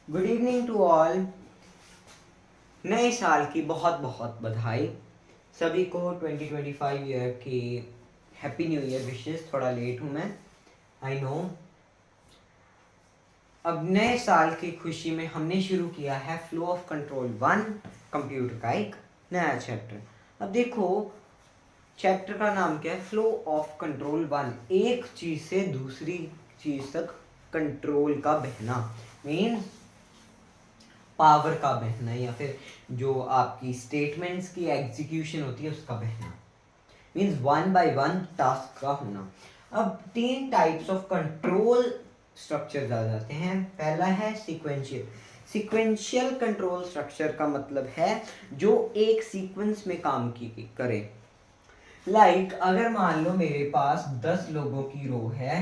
Good evening to all. नए साल की बहुत बहुत बधाई सभी को। 2025 ईयर की हैप्पी न्यू ईयर विशेस। थोड़ा लेट हूँ मैं, आई नो। अब नए साल की खुशी में हमने शुरू किया है फ्लो ऑफ कंट्रोल 1 कंप्यूटर का एक नया चैप्टर। अब देखो चैप्टर का नाम क्या है, फ्लो ऑफ कंट्रोल 1। एक चीज़ से दूसरी चीज़ तक कंट्रोल का बहना, मीन्स पावर का बहना, या फिर जो आपकी स्टेटमेंट्स की एग्जीक्यूशन होती है उसका बहना, means one by one task का होना। अब 3 टाइप्स ऑफ कंट्रोल स्ट्रक्चर आ जाते हैं। पहला है सीक्वेंशियल। सीक्वेंशियल कंट्रोल स्ट्रक्चर का मतलब है जो एक सीक्वेंस में काम की करे। लाइक अगर मान लो मेरे पास 10 लोगों की रो है,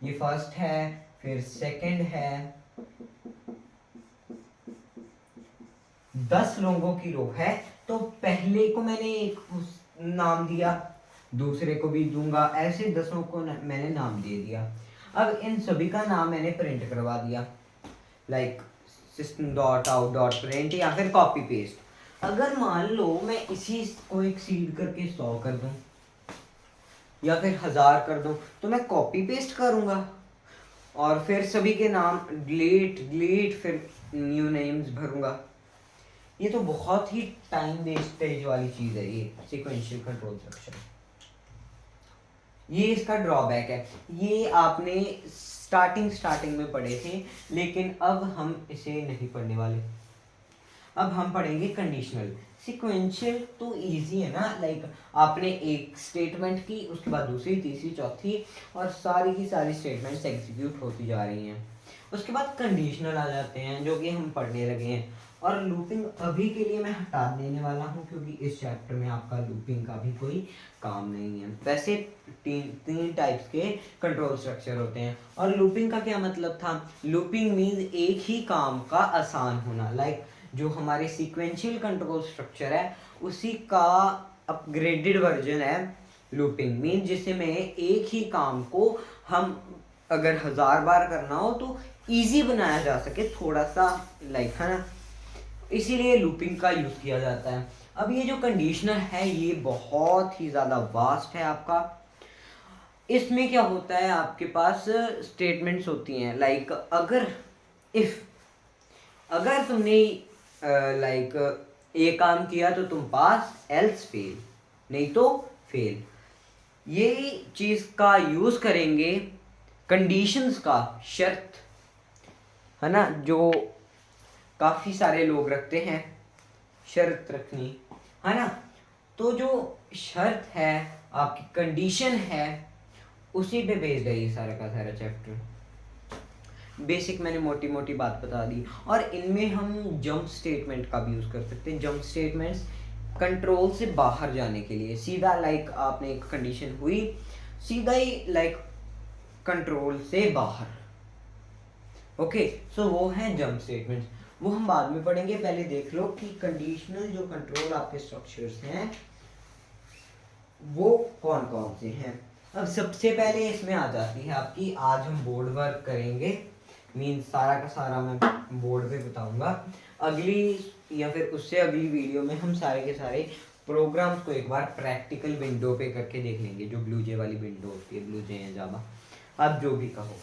ये फर्स्ट है, फिर सेकंड है, 10 लोगों की रो है, तो पहले को मैंने एक नाम दिया, दूसरे को भी दूंगा, ऐसे 10 को मैंने नाम दे दिया। अब इन सभी का नाम मैंने प्रिंट करवा दिया, like system dot out dot print, या फिर कॉपी पेस्ट। अगर मान लो मैं इसी को एक्सीड करके 100 कर दूं या फिर 1000 कर दूं, तो मैं कॉपी पेस्ट करूंगा और फिर सभी के नाम डिलीट डिलीट, फिर न्यू नेम्स भरूंगा। ये तो बहुत ही टाइम वेस्टेज वाली चीज है ये सीक्वेंशियल कंट्रोल स्ट्रक्चर। ये इसका ड्रॉबैक है। ये आपने स्टार्टिंग में पढ़े थे, लेकिन अब हम इसे नहीं पढ़ने वाले। अब हम पढ़ेंगे कंडीशनल। सीक्वेंशियल तो इजी है ना, लाइक आपने एक स्टेटमेंट की, उसके बाद दूसरी, तीसरी, चौथी, और सारी की सारी स्टेटमेंट्स एग्जीक्यूट होती जा रही हैं। उसके बाद कंडीशनल आ जाते हैं, जो कि हम पढ़ने लगे हैं। और लूपिंग अभी के लिए मैं हटा देने वाला हूँ, क्योंकि इस चैप्टर में आपका लूपिंग का भी कोई काम नहीं है। वैसे तीन टाइप्स के कंट्रोल स्ट्रक्चर होते हैं। और लूपिंग का क्या मतलब था? लूपिंग मीन्स एक ही काम का आसान होना। लाइक जो हमारे सीक्वेंशियल कंट्रोल स्ट्रक्चर है उसी का अपग्रेडेड वर्जन है लूपिंग। मीन जिससे में एक ही काम को हम अगर 1000 बार करना हो तो इजी बनाया जा सके, थोड़ा सा, लाइक, है ना, इसीलिए लूपिंग का यूज किया जाता है। अब ये जो कंडीशनल है ये बहुत ही ज्यादा वास्ट है आपका। इसमें क्या होता है, आपके पास स्टेटमेंट्स होती हैं, लाइक अगर तुमने लाइक ये काम किया तो तुम पास, एल्स फेल, नहीं तो फेल। ये चीज का यूज करेंगे कंडीशंस का, शर्त, है ना, जो काफी सारे लोग रखते हैं, शर्त रखनी, है ना। तो जो शर्त है, आपकी कंडीशन है, उसी पे बेस्ड है ये सारा का सारा चैप्टर। बेसिक मैंने मोटी मोटी बात बता दी। और इनमें हम जंप स्टेटमेंट का भी यूज कर सकते हैं। जंप स्टेटमेंट्स कंट्रोल से बाहर जाने के लिए, सीधा लाइक आपने एक कंडीशन हुई, सीधा ही लाइक कंट्रोल से बाहर। ओके, सो वो है जंप स्टेटमेंट्स, वो हम बाद में पढ़ेंगे। पहले देख लो कि कंडीशनल जो कंट्रोल आपके स्ट्रक्चर्स हैं वो कौन कौन से हैं। अब सबसे पहले इसमें आ जाती है आपकी, आज हम बोर्ड वर्क करेंगे, मीन सारा का सारा मैं बोर्ड पे बताऊंगा। अगली या फिर उससे अगली वीडियो में हम सारे के सारे प्रोग्राम्स को एक बार प्रैक्टिकल विंडो पे करके देख लेंगे, जो ब्लू जे वाली विंडो होती है, ब्लू जे या जावा, आप जो भी कहो।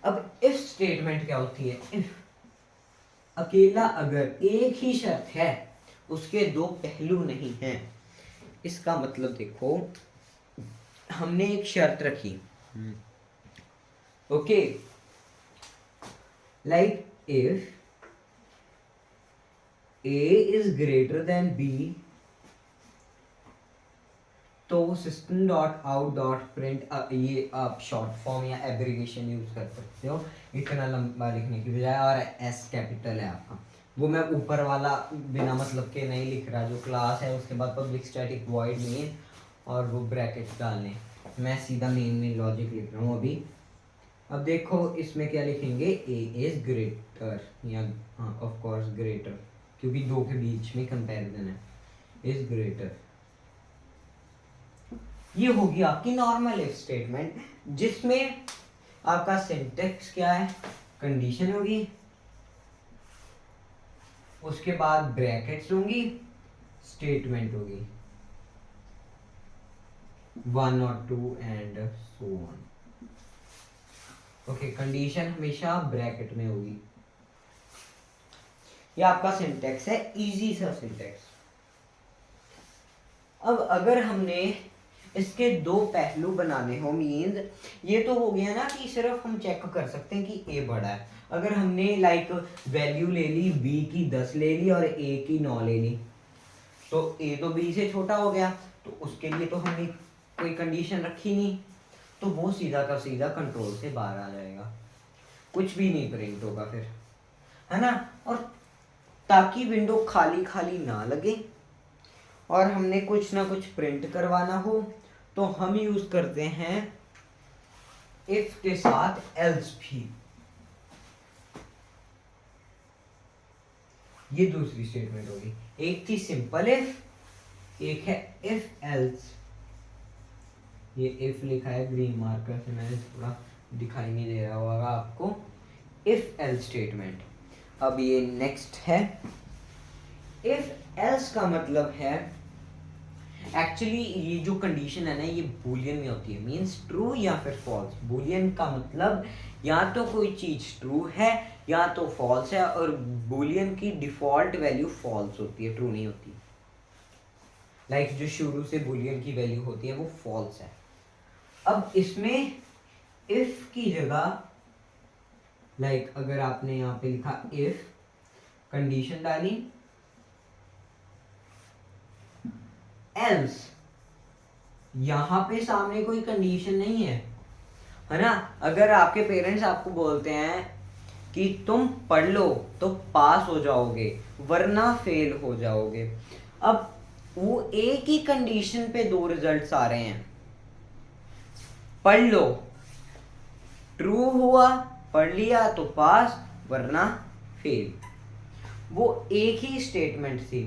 अब इफ स्टेटमेंट क्या होती है? इफ अकेला अगर एक ही शर्त है, उसके दो पहलू नहीं हैं। इसका मतलब देखो, हमने एक शर्त रखी, okay, like if A is greater than B, तो system dot out dot print, ये आप शॉर्ट फॉर्म या एब्रिविएशन यूज कर सकते हो इतना लंबा लिखने की बजाय, और एस कैपिटल है आपका, वो मैं ऊपर वाला बिना मतलब के नहीं लिख रहा, जो क्लास है उसके बाद पब्लिक स्टैटिक वॉइड मेन और वो ब्रैकेट डालने, मैं सीधा मेन लॉजिक लिख रहा हूँ अभी। अब देखो इसमें क्या लिखेंगे, ए इज ग्रेटर, या हाँ ऑफ कोर्स ग्रेटर, क्योंकि दो के बीच में कंपैरिजन है, इज ग्रेटर। ये होगी आपकी नॉर्मल इफ स्टेटमेंट, जिसमें आपका सिंटेक्स क्या है, कंडीशन होगी, उसके बाद ब्रैकेट्स होंगी, स्टेटमेंट होगी, 1 और 2 and so on. Okay, condition हमेशा ब्रैकेट में होगी। ये आपका सिंटेक्स है, इजी सा सिंटेक्स। अब अगर हमने इसके दो पहलू बनाने हो, मीन्स ये तो हो गया ना कि सिर्फ हम चेक कर सकते हैं कि ए बड़ा है। अगर हमने लाइक वैल्यू ले ली बी की 10 ले ली और ए की 9 ले ली, तो ए तो बी से छोटा हो गया, तो उसके लिए तो हमने कोई कंडीशन रखी नहीं, तो वो सीधा का सीधा कंट्रोल से बाहर आ जाएगा, कुछ भी नहीं प्रिंट होगा फिर, है ना। और ताकि विंडो खाली खाली ना लगे और हमने कुछ ना कुछ प्रिंट करवाना हो, तो हम यूज करते हैं इफ के साथ एल्स भी। ये दूसरी स्टेटमेंट होगी। एक थी सिंपल इफ, एक है इफ एल्स। ये इफ लिखा है ग्रीन मार्कर से, मैंने थोड़ा दिखाई नहीं दे रहा होगा आपको। If else statement. अब ये नेक्स्ट है। इफ एल्स का मतलब है, एक्चुअली ये जो कंडीशन है ना, ये बूलियन में होती है, मींस ट्रू या फिर फॉल्स। बूलियन का मतलब या तो कोई चीज ट्रू है या तो फॉल्स है, और बूलियन की डिफॉल्ट वैल्यू फॉल्स होती है, ट्रू नहीं होती। लाइक जो शुरू से बूलियन की वैल्यू होती है वो फॉल्स है। अब इसमें इफ की जगह लाइक अगर आपने यहाँ पे लिखा इफ, कंडीशन डाली एल्स, यहां पे सामने कोई कंडीशन नहीं है ना। अगर आपके पेरेंट्स आपको बोलते हैं कि तुम पढ़ लो तो पास हो जाओगे वरना फेल हो जाओगे, अब वो एक ही कंडीशन पे दो रिजल्ट्स आ रहे हैं। पढ़ लो, ट्रू हुआ, पढ़ लिया तो पास वरना फेल। वो एक ही स्टेटमेंट थी,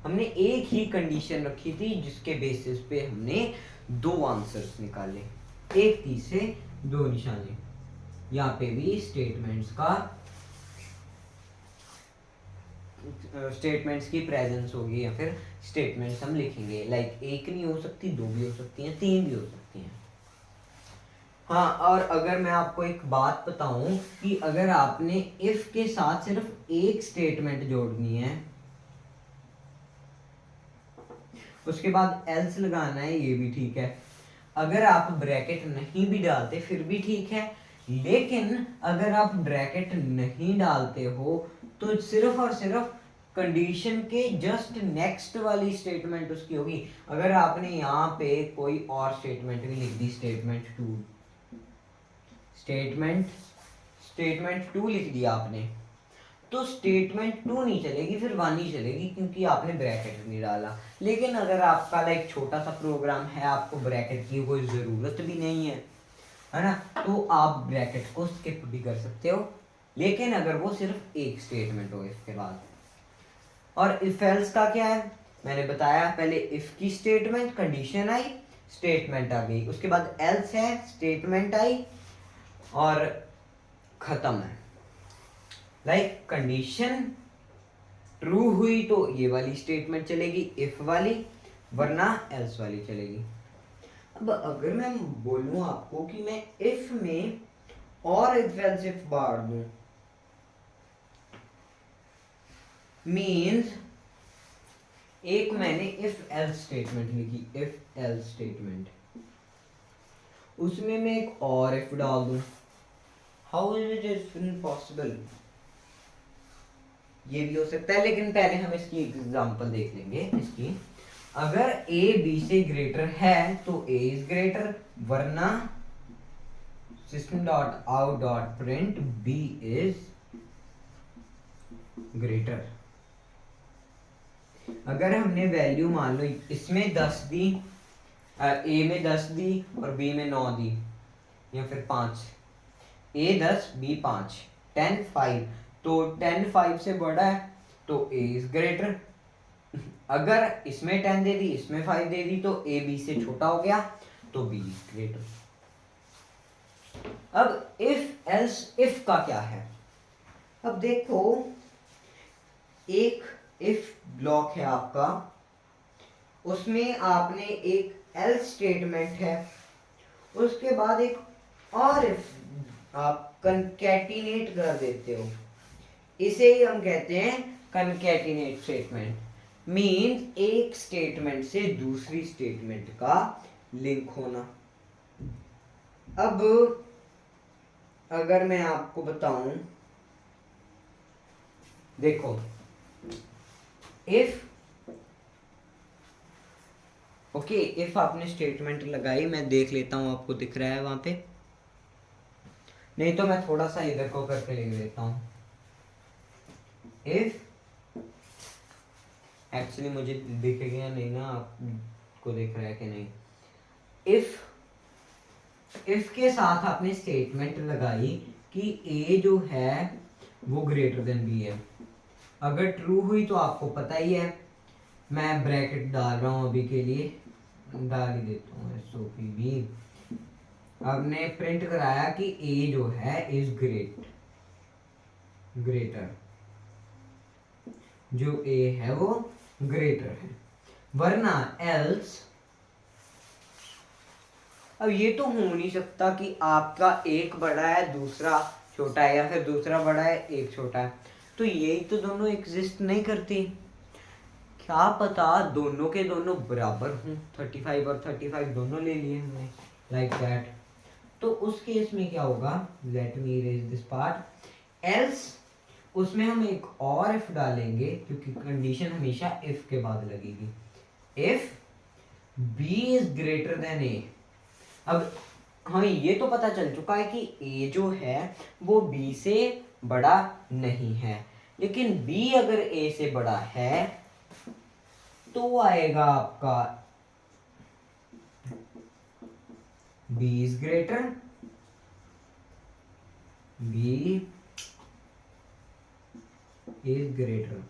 हमने एक ही कंडीशन रखी थी जिसके बेसिस पे हमने दो आंसर्स निकाले, एक तीर से दो निशाने। यहाँ पे भी स्टेटमेंट्स की प्रेजेंस होगी या फिर स्टेटमेंट्स हम लिखेंगे। लाइक एक नहीं हो सकती, दो भी हो सकती हैं, तीन भी हो सकती हैं। हाँ, और अगर मैं आपको एक बात बताऊं कि अगर आपने इफ के साथ सिर्फ एक स्टेटमेंट जोड़नी है, उसके बाद एल्स लगाना है, ये भी ठीक है। अगर आप ब्रैकेट नहीं भी डालते फिर भी ठीक है, लेकिन अगर आप ब्रैकेट नहीं डालते हो तो सिर्फ और सिर्फ कंडीशन के जस्ट नेक्स्ट वाली स्टेटमेंट उसकी होगी। अगर आपने यहाँ पे कोई और स्टेटमेंट भी लिख दी, स्टेटमेंट टू लिख दिया आपने, तो स्टेटमेंट टू नहीं चलेगी, फिर वन ही चलेगी, क्योंकि आपने ब्रैकेट नहीं डाला। लेकिन अगर आपका लाइक छोटा सा प्रोग्राम है, आपको ब्रैकेट की कोई ज़रूरत भी नहीं है ना, तो आप ब्रैकेट को स्किप भी कर सकते हो। लेकिन अगर वो सिर्फ एक स्टेटमेंट हो इसके बाद। और इफ एल्स का क्या है, मैंने बताया पहले, इफ की स्टेटमेंट, कंडीशन आई, स्टेटमेंट आ गई, उसके बाद एल्स है, स्टेटमेंट आई और खत्म है। लाइक कंडीशन ट्रू हुई तो ये वाली स्टेटमेंट चलेगी, इफ वाली, वरना एल्स वाली चलेगी। अब अगर मैं बोलूं आपको कि मैं इफ में और इफ एल्स इफ बार दूं, मीन्स एक मैंने इफ एल्स स्टेटमेंट लिखी, इफ एल्स स्टेटमेंट, उसमें मैं एक और इफ डाल दूं, how is it even possible? ये भी हो सकता है, लेकिन पहले हम इसकी एग्जांपल देख लेंगे इसकी। अगर a b से ग्रेटर है तो a इज ग्रेटर, वरना system.out.print b इज ग्रेटर। अगर हमने वैल्यू मान लो इसमें 10 दी, a में 10 दी और b में 9 दी, या फिर 5, a 10 b 5, 10 5, तो 10 5 से बड़ा है तो a इज ग्रेटर। अगर इसमें 10 दे दी, इसमें 5 दे दी, तो a b से छोटा हो गया तो b इज ग्रेटर। अब इफ एल्स इफ का क्या है, अब देखो, एक इफ ब्लॉक है आपका, उसमें आपने एक एल्स स्टेटमेंट है, उसके बाद एक और इफ आप कंकैटिनेट कर देते हो, इसे ही हम कहते हैं कंकैटिनेट स्टेटमेंट। मीन्स एक स्टेटमेंट से दूसरी स्टेटमेंट का लिंक होना। अब अगर मैं आपको बताऊं, देखो इफ ओके, इफ आपने स्टेटमेंट लगाई, मैं देख लेता हूं आपको दिख रहा है वहां पे, नहीं तो मैं थोड़ा सा इधर को करके लिख देता हूं। इफ एक्चुअली मुझे दिख गया नहीं ना, आपको दिख रहा है कि नहीं। इफ के साथ आपने स्टेटमेंट लगाई कि ए जो है वो ग्रेटर देन बी है। अगर ट्रू हुई तो आपको पता ही है, मैं ब्रैकेट डाल रहा हूं अभी के लिए, डाल ही देता हूँ SOPB। हमने प्रिंट कराया कि ए जो है इज ग्रेटर, जो ए है वो ग्रेटर है, वरना एल्स। अब ये तो हो नहीं सकता कि आपका एक बड़ा है दूसरा छोटा है, या फिर दूसरा बड़ा है एक छोटा है, तो यही तो दोनों एग्जिस्ट नहीं करती। क्या पता दोनों के दोनों बराबर हों, 35 और 35 दोनों ले लिए हमने, लाइक दैट। तो उस केस में क्या होगा, let me erase this part. Else उसमें हम एक और इफ डालेंगे, क्योंकि कंडीशन हमेशा इफ के बाद लगेगी। If B is greater than A. अब हमें ये तो पता चल चुका है कि ए जो है वो बी से बड़ा नहीं है, लेकिन बी अगर ए से बड़ा है तो आएगा आपका b is greater, b is greater,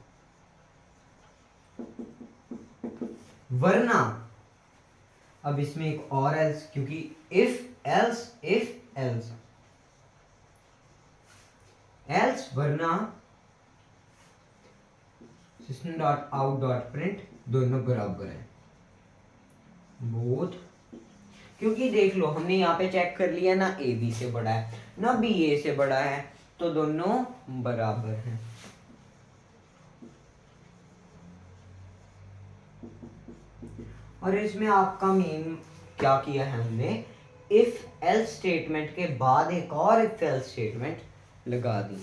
वरना अब इसमें एक और एल्स, क्योंकि इफ एल्स वरना system dot out dot print दोनों बराबर है, बोथ। क्योंकि देख लो, हमने यहाँ पे चेक कर लिया ना, ए बी से बड़ा है ना बी ए से बड़ा है, तो दोनों बराबर हैं। और इसमें आपका मेन क्या किया है हमने, इफ एल्स स्टेटमेंट के बाद एक और इफ एल्स स्टेटमेंट लगा दी।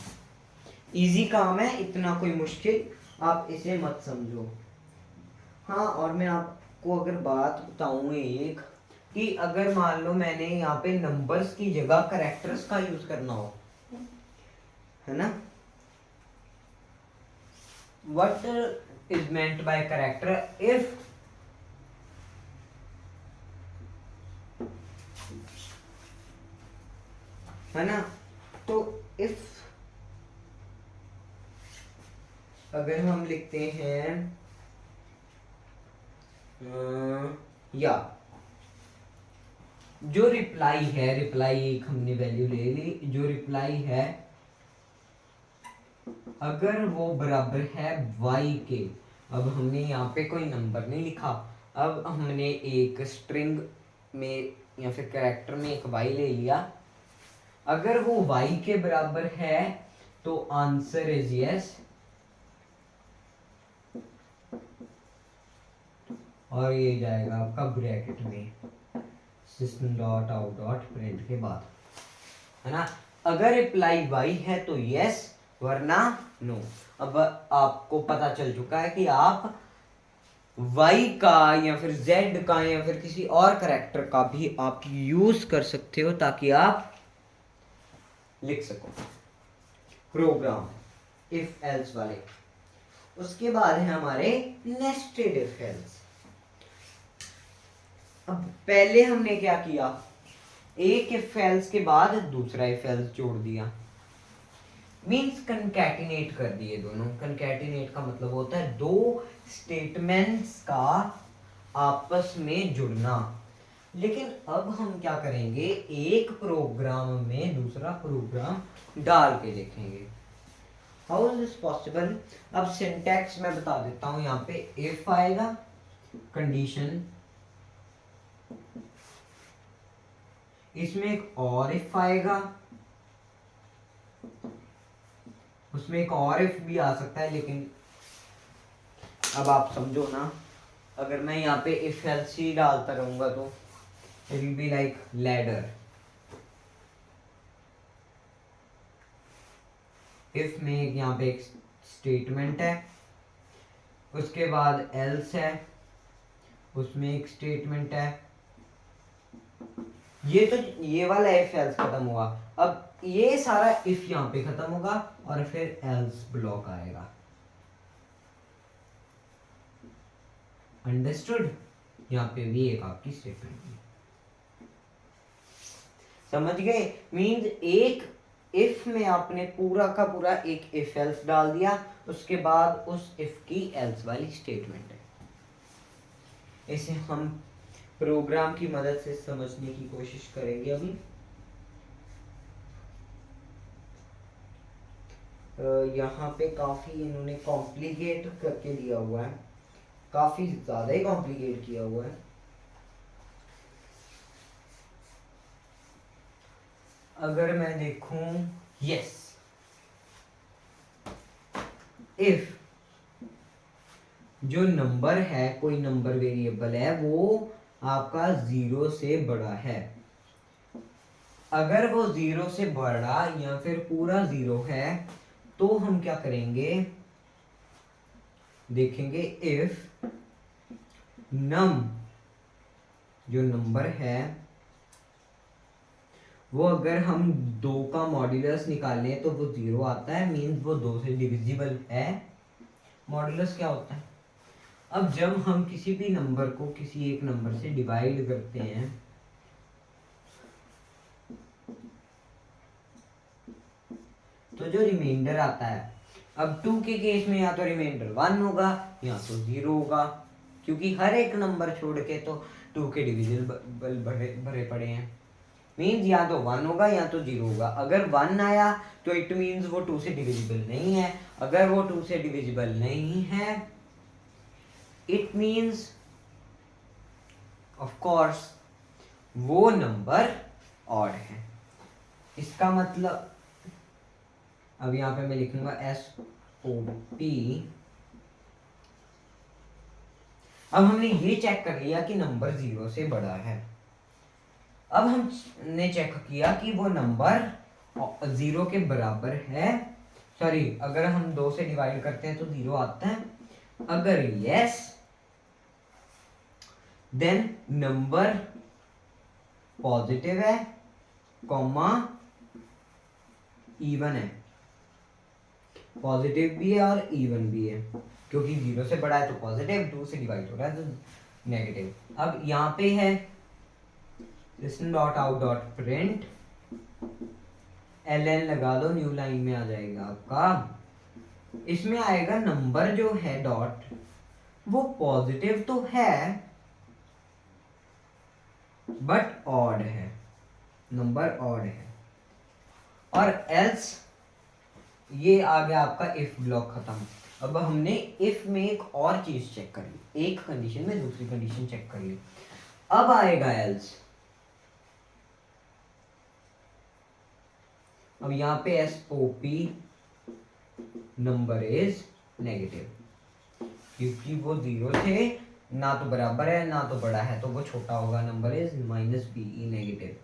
इजी काम है, इतना कोई मुश्किल आप इसे मत समझो। हाँ, और मैं आपको अगर बात बताऊं एक, कि अगर मान लो मैंने यहाँ पे नंबर्स की जगह कैरेक्टर्स का यूज करना हो, है ना, what is meant by character, if है ना, तो इफ अगर हम लिखते हैं या जो रिप्लाई है, रिप्लाई एक हमने वैल्यू ले ली, जो रिप्लाई है अगर वो बराबर है y के, अब हमने यहाँ पे कोई नंबर नहीं लिखा, अब हमने एक स्ट्रिंग में या फिर कैरेक्टर में एक y ले लिया, अगर वो y के बराबर है तो आंसर इज यस, और ये जाएगा आपका ब्रैकेट में system dot out dot print के बाद, है ना। अगर रिप्लाई y है तो यस, वरना नो। अब आपको पता चल चुका है कि आप y का या फिर z का या फिर किसी और कैरेक्टर का भी आप यूज कर सकते हो, ताकि आप लिख सको प्रोग्राम इफ एल्स वाले। उसके बाद है हमारे नेस्टेड इफ एल्स। अब पहले हमने क्या किया, एक इफ एल्स के बाद दूसरा इफ एल्स जोड़ दिया, मीन्स कंकैटिनेट कर दिए दोनों। कंकैटिनेट का मतलब होता है दो स्टेटमेंट्स का आपस में जुड़ना। लेकिन अब हम क्या करेंगे, एक प्रोग्राम में दूसरा प्रोग्राम डाल के देखेंगे। How is this possible? अब सिंटैक्स मैं बता देता हूँ। यहाँ पे इफ आएगा, कंडीशन, इसमें एक और इफ आएगा, उसमें एक और इफ भी आ सकता है, लेकिन अब आप समझो ना, अगर मैं यहाँ पे इफ एल्स ही डालता रहूंगा तो it will be like ladder. If में यहाँ पे एक स्टेटमेंट है, उसके बाद एल्स है, उसमें एक स्टेटमेंट है, ये तो ये वाला इफ एल्स खत्म हुआ। अब ये सारा इफ यहाँ पे खत्म होगा और फिर एल्स ब्लॉक आएगा। अंडरस्टूड? यहाँ पे भी एक आपकी स्टेटमेंट है। समझ गए? मीन्स एक इफ में आपने पूरा का पूरा एक इफ एल्स डाल दिया, उसके बाद उस इफ की एल्स वाली स्टेटमेंट है। इसे हम प्रोग्राम की मदद से समझने की कोशिश करेंगे अभी। यहाँ पे काफी इन्होंने कॉम्प्लिकेट करके दिया हुआ है, काफी ज्यादा ही कॉम्प्लिकेट किया हुआ है। अगर मैं देखूं, यस, इफ जो नंबर है, कोई नंबर वेरिएबल है, वो आपका 0 से बड़ा है, अगर वो 0 से बड़ा या फिर पूरा 0 है, तो हम क्या करेंगे, देखेंगे इफ नम जो नंबर है वो अगर हम 2 का मॉड्यूलस निकालें तो वो 0 आता है, मीन्स वो 2 से डिविजिबल है। मॉड्यूलस क्या होता है? अब जब हम किसी भी नंबर को किसी एक नंबर से डिवाइड करते हैं, तो जो रिमाइंडर आता है, अब 2 के केस में या तो रिमाइंडर 1 होगा या तो 0 होगा, क्योंकि हर एक नंबर छोड़ के तो 2 के डिविजिबल भरे पड़े हैं। मीन्स या तो 1 होगा या तो 0 होगा। अगर 1 आया तो इट मीन्स वो 2 से डिविजिबल नहीं है, अगर वो 2 से डिविजिबल नहीं है, इट मीन्स ऑफ कोर्स वो नंबर ऑड है। इसका मतलब अब यहाँ पे मैं लिखूंगा SOP। अब हमने ये चेक कर लिया कि नंबर 0 से बड़ा है। अब हमने चेक किया कि वो नंबर 0 के बराबर है, सॉरी, अगर हम 2 से डिवाइड करते हैं तो 0 आता है, अगर यस देन नंबर पॉजिटिव है, कॉमा इवन है, पॉजिटिव भी है और इवन भी है, क्योंकि 0 से बड़ा है तो पॉजिटिव, 2 से डिवाइड हो रहा है तो नेगेटिव। अब यहाँ पे है listen.out.print ln लगा दो, न्यू लाइन में आ जाएगा आपका। इसमें आएगा नंबर जो है डॉट, वो पॉजिटिव तो है बट ऑड है, नंबर ऑड है। और एल्स ये आ गया आपका इफ ब्लॉक खत्म। अब हमने इफ में एक और चीज चेक कर ली, एक कंडीशन में दूसरी कंडीशन चेक कर ली। अब आएगा एल्स। अब यहाँ पे SOP नंबर इज नेगेटिव, क्योंकि वो 0 से ना तो बराबर है ना तो बड़ा है, तो वो छोटा होगा, number is -BE negative.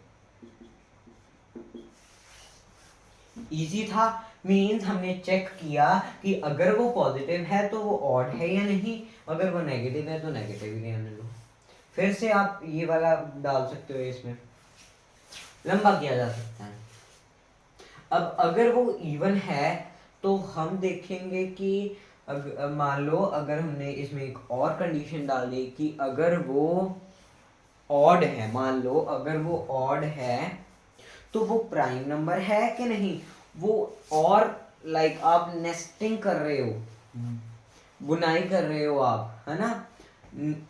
Easy था, मीन्स हमने चेक किया कि अगर वो पॉजिटिव है तो वो ऑड है या नहीं, अगर वो नेगेटिव है तो नेगेटिव ही रहने दो। फिर से आप ये वाला डाल सकते हो, इसमें लंबा किया जा सकता है। अब अगर वो इवन है तो हम देखेंगे कि मान लो अगर हमने इसमें एक और कंडीशन डाल दी कि अगर वो ऑड है, मान लो अगर वो ऑड है तो वो प्राइम नंबर है कि नहीं, वो, और लाइक आप नेस्टिंग कर रहे हो, बुनाई कर रहे हो आप, है ना,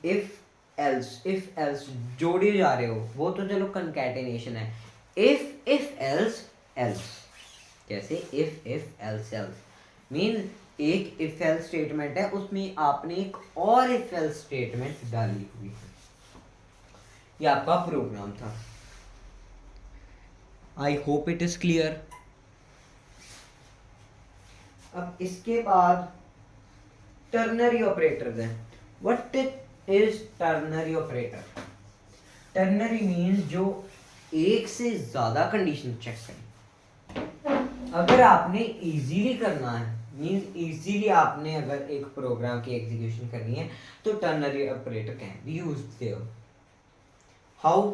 इफ एल्स जोड़े जा रहे हो, वो तो चलो कंकैटिनेशन है। इफ एल्स एल्स, कैसे? इफ एल्स एल्स मीन एक इफ एल्स स्टेटमेंट है, उसमें आपने एक और इफ एल्स स्टेटमेंट डाली हुई है। ये आपका प्रोग्राम था। I hope it is clear. अब इसके बाद टर्नरी ऑपरेटर्स हैं। What is ternary operator? Ternary means जो एक से ज्यादा कंडीशन चेक करें। अगर आपने इजीली करना है, मीन्स इजीली आपने अगर एक प्रोग्राम की एग्जीक्यूशन करनी है, तो ternary operator can be used there. How?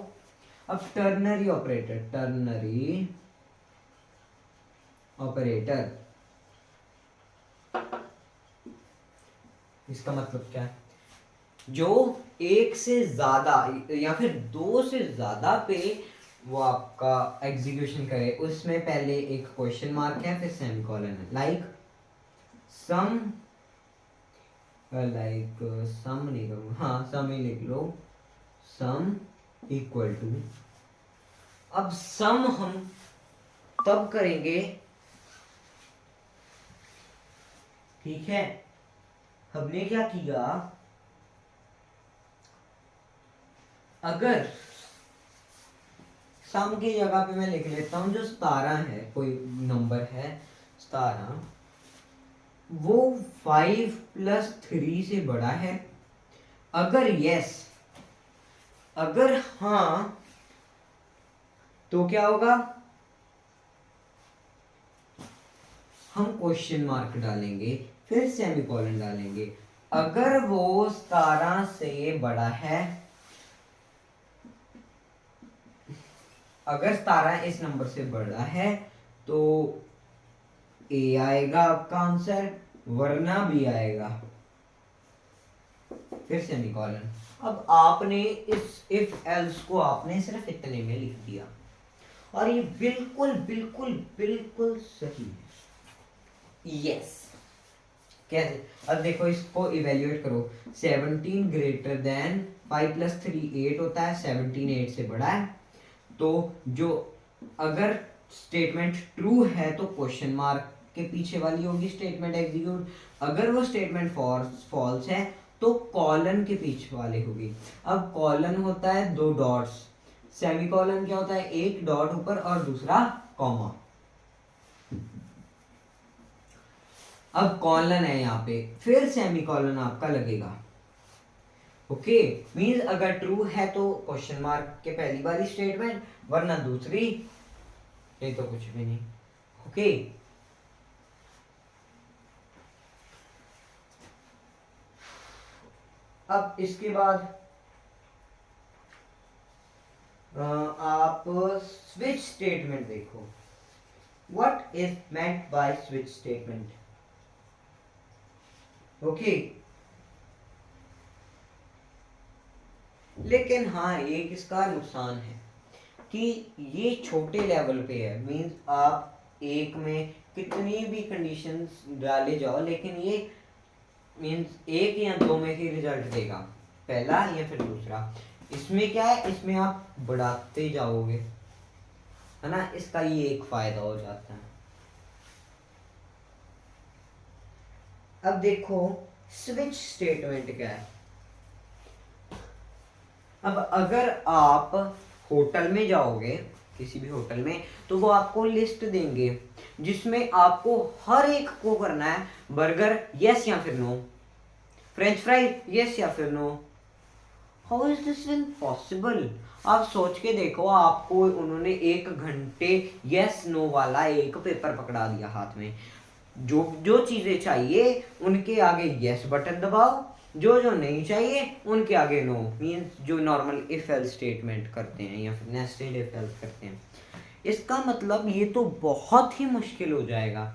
अब टर्नरी ऑपरेटर इसका मतलब क्या है? जो एक से ज्यादा या फिर दो से ज्यादा पे वो आपका एग्जीक्यूशन करे, उसमें पहले एक क्वेश्चन मार्क है, फिर सेमीकोलन है। लाइक सम नहीं करूँगा, हाँ सम ही लिख लो, सम इक्वल टू। अब सम हम तब करेंगे, ठीक है। हमने क्या किया, अगर सम की जगह पे मैं लिख लेता हूं जो 17 है, कोई नंबर है 17, वो 5 + 3 से बड़ा है। अगर यस, अगर हाँ, तो क्या होगा, हम क्वेश्चन मार्क डालेंगे, फिर सेमीकोलन डालेंगे। अगर वो 17 से बड़ा है, अगर 17 इस नंबर से बड़ा है तो ए आएगा आपका आंसर, वरना बी आएगा, फिर सेमीकोलन। अब आपने इस इफ एल्स को आपने सिर्फ इतने में लिख दिया, और ये बिल्कुल बिल्कुल बिल्कुल सही है। यस, कैसे? अब देखो, इसको इवेल्युएट करो। 17 ग्रेटर देन 5 + 3 8 होता है, 17 8 से बड़ा है। तो जो अगर स्टेटमेंट ट्रू है तो क्वेश्चन मार्क के पीछे वाली होगी स्टेटमेंट एग्जीक्यूट। अगर वो स्टेटमेंट फॉल्स है तो कॉलन के पीछे वाले होगी। अब कॉलन होता है 2 डॉट्स, सेमीकोलन क्या होता है, 1 डॉट ऊपर और दूसरा कॉमा। अब कॉलन है यहाँ पे, फिर सेमीकोलन आपका लगेगा। ओके, मीन्स अगर ट्रू है तो क्वेश्चन मार्क के पहली वाली स्टेटमेंट, वरना दूसरी, ये तो कुछ भी नहीं। ओके, अब इसके बाद आप स्विच स्टेटमेंट देखो। What is meant by switch statement? Okay, लेकिन हाँ, एक इसका नुकसान है कि ये छोटे लेवल पे है। मींस आप एक में कितनी भी कंडीशंस डाले जाओ, लेकिन ये मींस 1 या 2 में ही रिजल्ट देगा, पहला या फिर दूसरा। इसमें क्या है, इसमें आप बढ़ाते जाओगे, है ना, इसका ये एक फायदा हो जाता है। अब देखो स्विच स्टेटमेंट क्या है। अब अगर आप होटल में जाओगे, किसी भी होटल में, तो वो आपको लिस्ट देंगे जिसमें आपको हर एक को करना है बर्गर यस या फिर नो, फ्रेंच फ्राई यस या फिर no. How is this possible? आप सोच के देखो, आपको उन्होंने 1 घंटे यस नो वाला एक पेपर पकड़ा दिया हाथ में, जो जो चीजें चाहिए उनके आगे यस बटन दबाओ, जो जो नहीं चाहिए उनके आगे नो। मीन्स जो नॉर्मल इफ एल्स स्टेटमेंट करते हैं या फिर नेस्टेड इफ एल्स करते हैं। इसका मतलब ये तो बहुत ही मुश्किल हो जाएगा।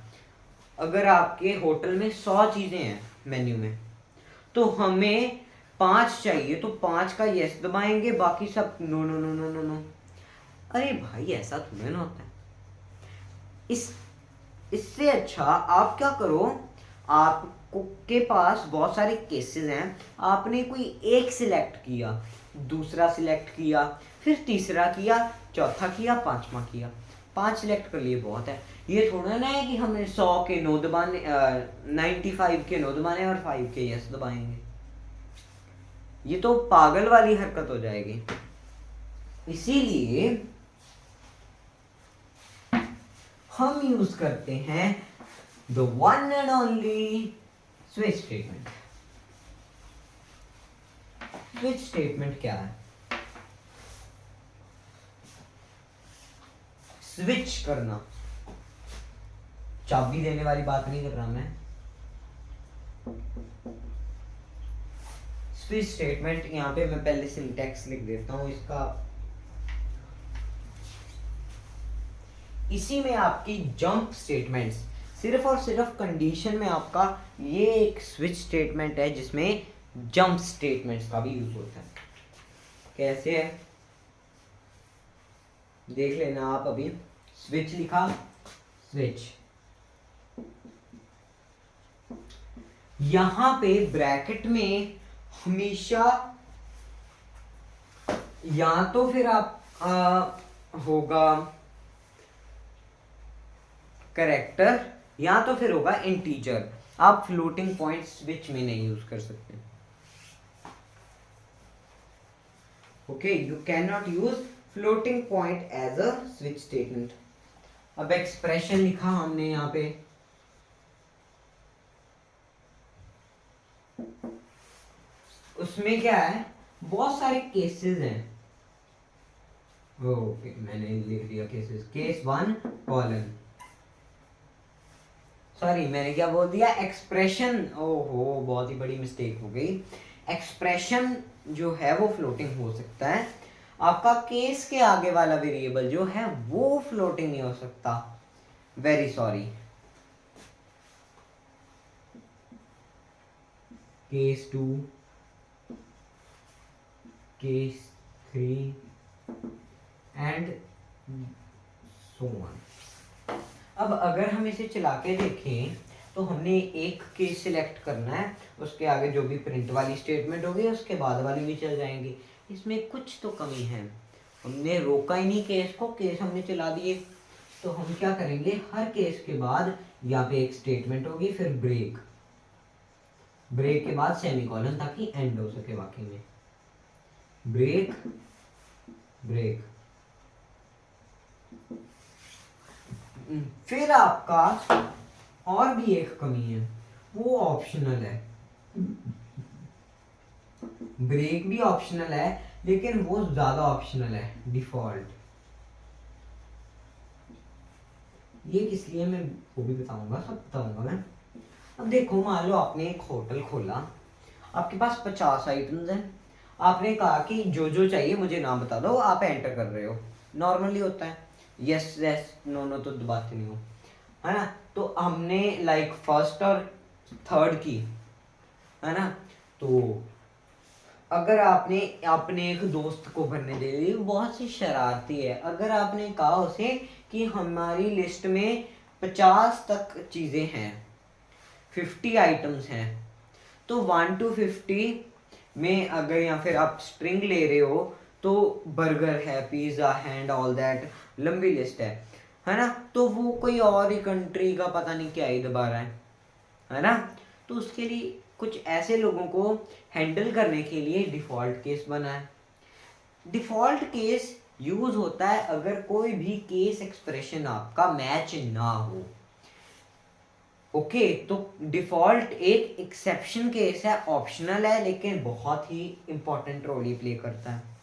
अगर आपके होटल में 100 चीजें हैं मेन्यू में, तो हमें 5 चाहिए, तो 5 का यस दबाएंगे, बाकी सब no no no no no no. अरे भाई, ऐसा थोड़ा ना होता है। इससे अच्छा आप क्या करो, आपको के पास बहुत सारे केसेस हैं, आपने कोई एक सिलेक्ट किया, दूसरा सिलेक्ट किया, फिर तीसरा किया, चौथा किया, 5वां किया। 5 सिलेक्ट कर लिए बहुत है। ये थोड़ा ना है कि हमें 100 के नो दबाने 95 के नो दबाने और 5 के यस दबाएंगे, ये तो पागल वाली हरकत हो जाएगी। इसीलिए हम यूज करते हैं the one and only switch statement. Switch statement क्या है? स्विच करना, चाबी देने वाली बात नहीं कर रहा मैं। स्विच स्टेटमेंट, यहां पे मैं पहले सिंटैक्स लिख देता हूं इसका। इसी में आपकी जंप स्टेटमेंट्स, सिर्फ और सिर्फ कंडीशन में आपका ये एक स्विच स्टेटमेंट है जिसमें जंप स्टेटमेंट्स का भी यूज होता है। कैसे है देख लेना आप। अभी स्विच लिखा, स्विच, यहां पे ब्रैकेट में हमेशा या तो फिर आप होगा कैरेक्टर या तो फिर होगा इंटीजर। आप फ्लोटिंग पॉइंट स्विच में नहीं यूज कर सकते। Okay, you can not use floating point as a switch statement. अब एक्सप्रेशन लिखा हमने यहाँ पे, उसमें क्या है, बहुत सारे केसेस हैं। ओके, मैंने लिख दिया केसेस, केस 1 कॉलन, सॉरी मैंने क्या बोल दिया, एक्सप्रेशन। ओहो, बहुत ही बड़ी मिस्टेक हो गई। एक्सप्रेशन जो है वो फ्लोटिंग हो सकता है, आपका केस के आगे वाला वेरिएबल जो है वो फ्लोटिंग नहीं हो सकता। Very sorry. Case 2, case 3 and so on. अब अगर हम इसे चला के देखें तो हमने एक केस सिलेक्ट करना है, उसके आगे जो भी प्रिंट वाली स्टेटमेंट होगी उसके बाद वाली भी चल जाएंगी। इसमें कुछ तो कमी है, हमने रोका ही नहीं केस को, केस हमने चला दिए। तो हम क्या करेंगे, हर केस के बाद यहाँ पे एक स्टेटमेंट होगी, फिर ब्रेक, ब्रेक के बाद सेमीकोलन, ताकि एंड हो सके वाकई में। ब्रेक, ब्रेक, फिर आपका और भी एक कमी है, वो ऑप्शनल है। ब्रेक भी ऑप्शनल है लेकिन वो ज्यादा ऑप्शनल है, डिफॉल्ट। ये किस लिए मैं वो भी बताऊंगा, सब बताऊंगा मैं। अब देखो, मान लो आपने एक होटल खोला, आपके पास 50 आइटम्स हैं, आपने कहा कि जो जो चाहिए मुझे नाम बता दो, आप एंटर कर रहे हो। नॉर्मली होता है यस यस नो नो तो दबाते नहीं हो, है ना। तो हमने लाइक फर्स्ट और थर्ड की, है ना। तो अगर आपने अपने एक दोस्त को भरने दे दी, बहुत सी शरारती है, अगर आपने कहा उसे कि हमारी लिस्ट में 50 तक चीज़ें हैं, 50 आइटम्स हैं, तो 1 to 50 में अगर, या फिर आप स्ट्रिंग ले रहे हो तो बर्गर है, पिज़्ज़ा है एंड ऑल दैट, लंबी लिस्ट है ना। तो वो कोई और ही कंट्री का पता नहीं क्या ही दबा रहा है ना। तो उसके लिए कुछ ऐसे लोगों को हैंडल करने के लिए डिफ़ॉल्ट केस बना है। डिफ़ॉल्ट केस यूज होता है अगर कोई भी केस एक्सप्रेशन आपका मैच ना हो। ओके, तो डिफ़ॉल्ट एक एक्सेप्शन केस है, ऑप्शनल है, लेकिन बहुत ही इंपॉर्टेंट रोल ये प्ले करता है।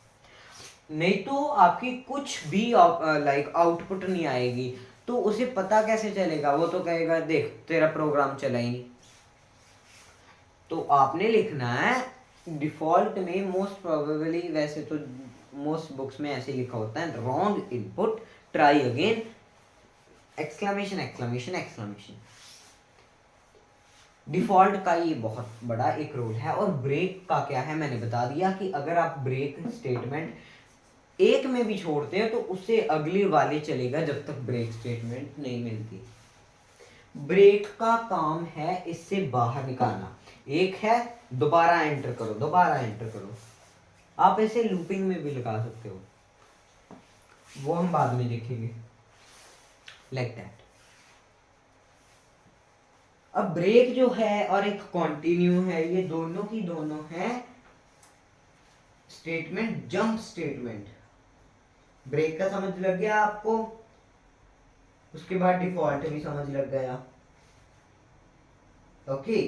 नहीं तो आपकी कुछ भी लाइक आउटपुट नहीं आएगी, तो उसे पता कैसे चलेगा, वो तो कहेगा देख तेरा प्रोग्राम चला ही नहीं। तो आपने लिखना है डिफ़ॉल्ट में, मोस्ट प्रोबेबली, वैसे तो मोस्ट बुक्स में ऐसे लिखा होता है, wrong input, try again, exclamation exclamation exclamation. Default का ये बहुत बड़ा एक रोल है। और ब्रेक का क्या है, मैंने बता दिया कि अगर आप ब्रेक स्टेटमेंट एक में भी छोड़ते हैं तो उससे अगली वाली चलेगा जब तक ब्रेक स्टेटमेंट नहीं मिलती। ब्रेक का काम है इससे बाहर निकालना। एक है दोबारा एंटर करो, दोबारा एंटर करो, आप इसे लूपिंग में भी लगा सकते हो, वो हम बाद में देखेंगे। Like that. अब ब्रेक जो है और एक कंटिन्यू है, ये दोनों की दोनों है स्टेटमेंट जंप स्टेटमेंट। ब्रेक का समझ लग गया आपको, उसके बाद डिफॉल्ट भी समझ लग गया। ओके,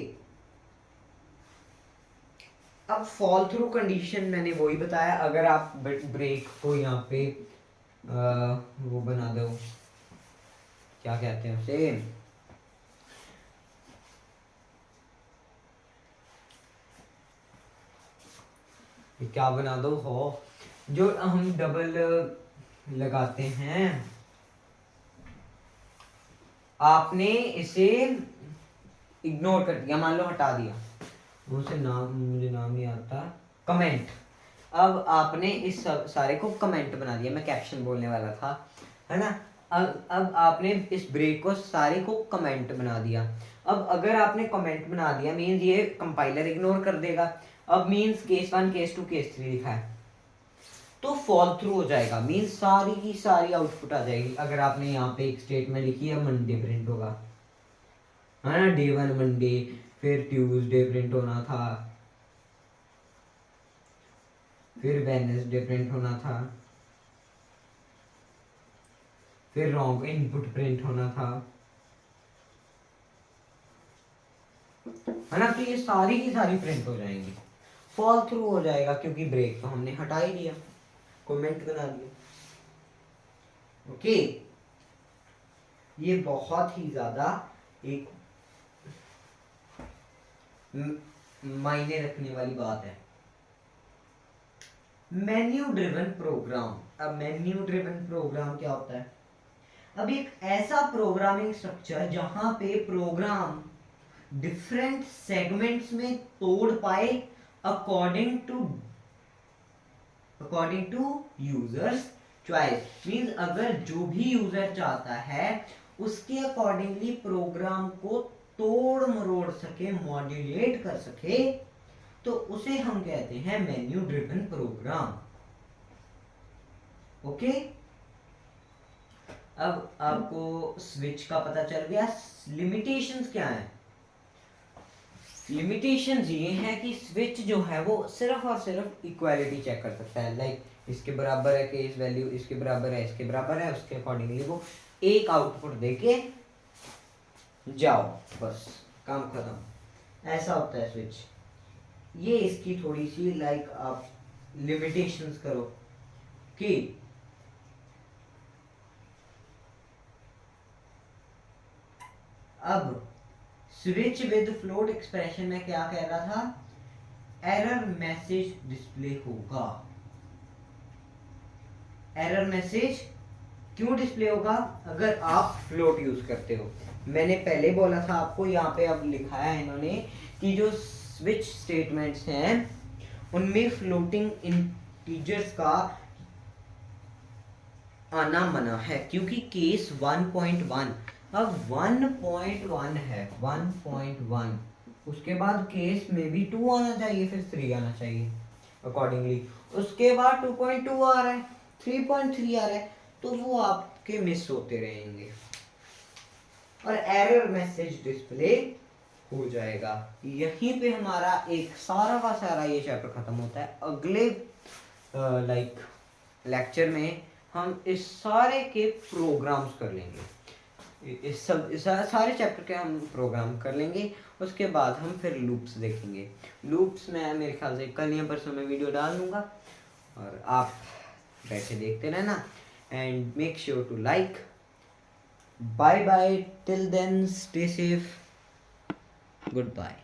अब फॉल थ्रू कंडीशन मैंने वही बताया, अगर आप ब्रेक को यहाँ पे वो बना दो, क्या कहते हैं उसे, क्या बना दो हो, जो हम डबल लगाते हैं, आपने इसे इग्नोर कर दिया, मान लो हटा दिया, मुझे नाम नहीं आता, कमेंट। अब आपने इस सारे को कमेंट बना दिया, मैं कैप्शन बोलने वाला था, है ना। अब आपने इस ब्रेक को सारे को कमेंट बना दिया। अब अगर आपने कमेंट बना दिया मीन्स ये कंपाइलर इग्नोर कर देगा। अब मीन्स केस 1 केस 2 केस 3 लिखा है तो फॉल थ्रू हो जाएगा, मीन्स सारी की सारी आउटपुट आ जाएगी। अगर आपने यहाँ पे एक स्टेटमेंट लिखी है मंडे प्रिंट होगा, है ना, डे 1 मंडे, फिर ट्यूसडे प्रिंट होना था, फिर वेडनेसडे प्रिंट होना था, फिर रॉन्ग इनपुट प्रिंट होना था, है ना। तो ये सारी की सारी प्रिंट हो जाएंगी, फॉल थ्रू हो जाएगा क्योंकि ब्रेक तो हमने हटा ही दिया, कमेंट बना दिया। ओके, ये बहुत ही ज्यादा एक मायने रखने वाली बात है। Menu driven program. अब मेन्यू ड्रिवन प्रोग्राम क्या होता है? अब एक ऐसा प्रोग्रामिंग स्ट्रक्चर जहां पे प्रोग्राम डिफरेंट सेगमेंट्स में तोड़ पाए according to users choice. Means अगर जो भी यूजर चाहता है उसके अकॉर्डिंगली प्रोग्राम को तोड़ मरोड़ सके, मॉड्यूलेट कर सके, तो उसे हम कहते हैं मेन्यू ड्रिवन प्रोग्राम। ओके, अब आपको स्विच का पता चल गया। लिमिटेशंस क्या है? लिमिटेशंस ये है कि स्विच जो है वो सिर्फ और सिर्फ इक्वालिटी चेक कर सकता है, लाइक इसके बराबर है केस वैल्यू, इसके बराबर है, इसके बराबर है, उसके अकॉर्डिंगली वो एक आउटपुट देके जाओ, बस काम खत्म। ऐसा होता है स्विच। ये इसकी थोड़ी सी लाइक आप लिमिटेशंस करो कि अब स्विच विद फ्लोट एक्सप्रेशन में क्या कह रहा था? एरर मैसेज डिस्प्ले होगा। एरर मैसेज क्यों डिस्प्ले होगा? अगर आप फ्लोट यूज करते हो। मैंने पहले बोला था आपको, यहाँ पे अब लिखा है इन्होंने कि जो स्विच स्टेटमेंट्स हैं उनमें फ्लोटिंग इंटीजर्स का आना मना है, क्योंकि केस 1.1, अब 1.1 है, 1.1, उसके बाद केस में भी 2 आना चाहिए, फिर 3 आना चाहिए अकॉर्डिंगली, उसके बाद 2.2 आ रहा है, 3.3 आ रहा है, तो वो आपके मिस होते रहेंगे और एरर मैसेज डिस्प्ले हो जाएगा। यहीं पे हमारा एक सारा का सारा ये चैप्टर खत्म होता है। अगले लाइक लेक्चर में हम इस सारे के प्रोग्राम्स कर लेंगे, इस सब सारे चैप्टर के हम प्रोग्राम कर लेंगे। उसके बाद हम फिर लूप्स देखेंगे। लूप्स में मेरे ख्याल से कल या परसों में वीडियो डाल दूंगा और आप बैठे देखते रहना and make sure to like. Bye bye, till then stay safe, good bye.